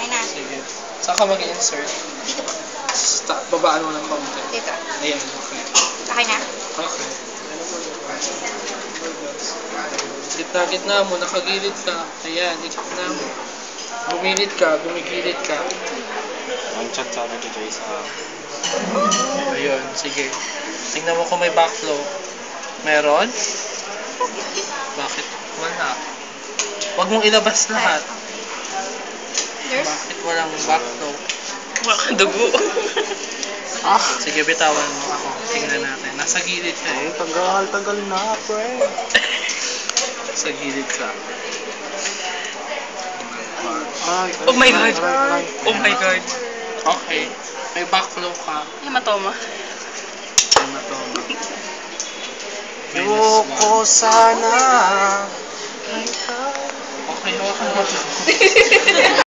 Okay na. Sige. Saan ka mag-insert? Dito po. Babaan mo ng konti. Dito. Ayan, okay. Okay na? Okay. Gitna-gitna mo, nakagilid ka. Ayan, gitna mo. Gumilid ka, gumigilid ka. Ang chat sabi ko Joy sa... Ayun, sige. Tingnan mo kung may backflow. Meron? Bakit wala? Huwag mong ilabas lahat. There's... Bakit walang backflow? Wala kang dugo. Sige, bitawan mo ako. Tingnan natin. Nasa gilid ka eh. Tagal na, pre. Sa gilid ka. Oh my God. Oh my God. Okay. May backflow ka. Hematoma. Hematoma. Yoko sana. Okay, hawakan mo.